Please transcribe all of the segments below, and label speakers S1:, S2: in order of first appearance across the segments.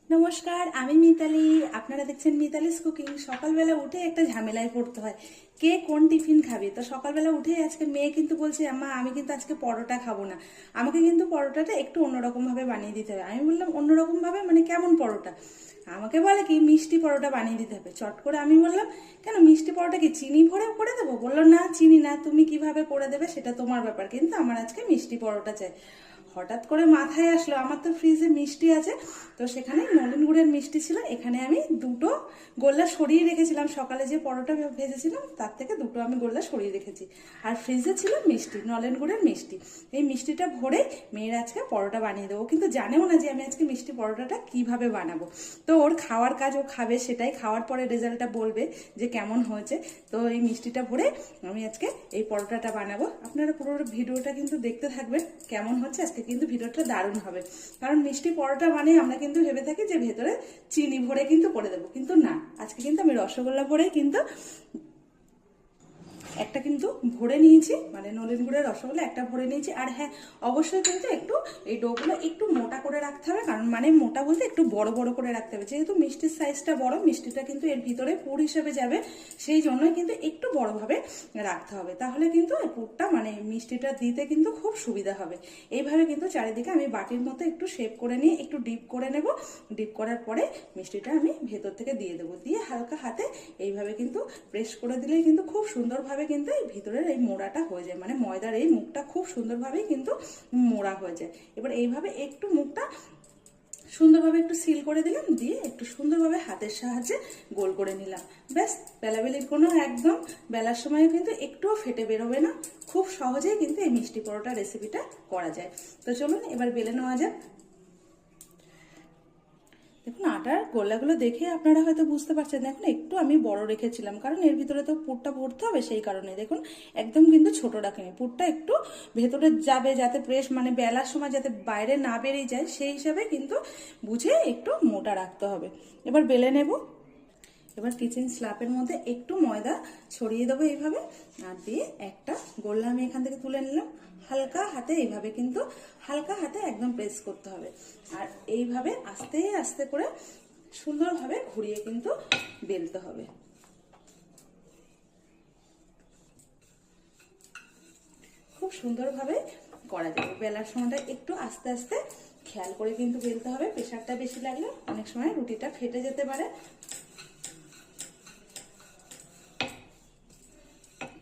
S1: নমস্কার, আমি মিতালি। আপনারা দেখছেন মিতালিস কুকিং। সকালবেলা উঠে একটা ঝামেলায় পড়তে হয়, কে কোন টিফিন খাবে। তো সকালবেলা উঠে আজকে মেয়ে কিন্তু বলছে, আম্মা আমি কিন্তু আজকে পরোটা খাবো না, আমাকে কিন্তু পরোটাটা একটু অন্যরকম ভাবে বানিয়ে দিতে হবে। আমি বললাম অন্যরকম ভাবে মানে কেমন পরোটা? আমাকে বলে কি মিষ্টি পরোটা বানিয়ে দিতে হবে। চট করে আমি বললাম, কেন মিষ্টি পরোটা কি চিনি ভরে করে দেবো? বললো না, চিনি না, তুমি কিভাবে করে দেবে সেটা তোমার ব্যাপার, কিন্তু আমার আজকে মিষ্টি পরোটা চাই। হঠাৎ করে মাথায় আসলো আমার তো ফ্রিজে মিষ্টি আছে, তো সেখানে নলেন গুড়ের মিষ্টি ছিল। এখানে আমি দুটো গোল্লা সরিয়ে রেখেছিলাম, সকালে যে পরোটা ভেজেছিলাম তার থেকে দুটো আমি গোল্লা সরিয়ে রেখেছি। আর ফ্রিজে ছিল মিষ্টি, নলেন গুড়ের মিষ্টি। এই মিষ্টিটা ভরে মেয়ের আজকে পরোটা বানিয়ে দেবো, কিন্তু জানেও না যে আমি আজকে মিষ্টি পরোটাটা কিভাবে বানাবো। তো ওর খাওয়ার কাজ, ও খাবে, সেটাই খাওয়ার পরে রেজাল্টটা বলবে যে কেমন হয়েছে। তো এই মিষ্টিটা ভরে আমি আজকে এই পরোটাটা বানাবো। আপনারা পুরো ভিডিওটা কিন্তু দেখতে থাকবেন, কেমন হচ্ছে। আজকে কিন্তু ভিডিওটা দারুণ হবে, কারণ মিষ্টি পরোটা মানে আমরা কিন্তু ভেবে থাকি যে ভেতরে চিনি ভরে কিন্তু করে দেবো, কিন্তু না, আজকে কিন্তু আমি রসগোল্লা ভরে কিন্তু একটা কিন্তু ভরে নিয়েছি, মানে নলেন গুড়ের রসগোল্লা একটা ভরে নিয়েছি। আর হ্যাঁ, অবশ্যই কিন্তু একটু এই ডোগুলো একটু মোটা করে রাখতে হবে, কারণ মানে মোটা বলতে একটু বড় বড় করে রাখতে হবে, যেহেতু মিষ্টির সাইজটা বড়, মিষ্টিটা কিন্তু এর ভিতরে পুর হিসেবে যাবে, সেই জন্যই কিন্তু একটু বড়ভাবে রাখতে হবে। তাহলে কিন্তু পুরটা মানে মিষ্টিটা দিতে কিন্তু খুব সুবিধা হবে। এইভাবে কিন্তু চারিদিকে আমি বাটির মতো একটু শেপ করে নিয়ে একটু ডিপ করে নেব। ডিপ করার পরে মিষ্টিটা আমি ভেতর থেকে দিয়ে দেবো, দিয়ে হালকা হাতে এইভাবে কিন্তু প্রেস করে দিলেই কিন্তু খুব সুন্দরভাবে কিন্তু এই ভিতরের এই মোড়াটা হয়ে যায়, মানে ময়দার এই মুখটা খুব সুন্দরভাবেই কিন্তু মোড়া হয়ে যায়। এবার এইভাবে একটু মুখটা সুন্দরভাবে একটু সিল করে দিলাম, দিয়ে একটু সুন্দরভাবে হাতের সাহায্যে গোল করে নিলাম। ব্যাস, বেলাবেলির কোনো একদম বেলার সময়ও কিন্তু একটুও ফেটে বেরোবে না। খুব সহজেই কিন্তু এই মিষ্টি পরোটা রেসিপিটা করা যায়। তো চলুন এবার বেলে নেওয়া যাক। দেখুন আটার গোলাগুলো দেখে আপনারা হয়তো বুঝতে পারছেন, দেখুন একটু আমি বড় রেখেছিলাম, কারণ এর ভিতরে তো পুরটা ভরতে হবে, সেই কারণে দেখুন একদম কিন্তু ছোট রাখিনি। পুরটা একটু ভেতরে যাবে, যাতে প্রেস মানে বেলার সময় যাতে বাইরে না বেরিয়ে যায়, সেই হিসাবে কিন্তু বুঝে একটু মোটা রাখতে হবে। এবার বেলে নেব। এবার কিচেন স্ল্যাপের মধ্যে একটু ময়দা ছড়িয়ে দেবো এইভাবে, আর দিয়ে একটা গোল্লা আমি এখান থেকে তুলে নিলাম। হালকা হাতে এইভাবে কিন্তু হালকা হাতে একদম প্রেস করতে হবে, আর এইভাবে আস্তে আস্তে করে সুন্দরভাবে ঘুরিয়ে কিন্তু বেলতে হবে। খুব সুন্দরভাবে করা যাবে। বেলার সময়টা একটু আস্তে আস্তে খেয়াল করে কিন্তু বেলতে হবে, প্রেশারটা বেশি লাগলে অনেক সময় রুটিটা ফেটে যেতে পারে।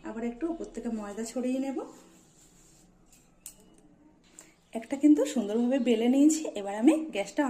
S1: আবার একটু উপর থেকে ময়দা ছড়িয়ে নেব। একটা কিন্তু সুন্দরভাবে বেলে নিয়েছি। এবার আমি গ্যাসটা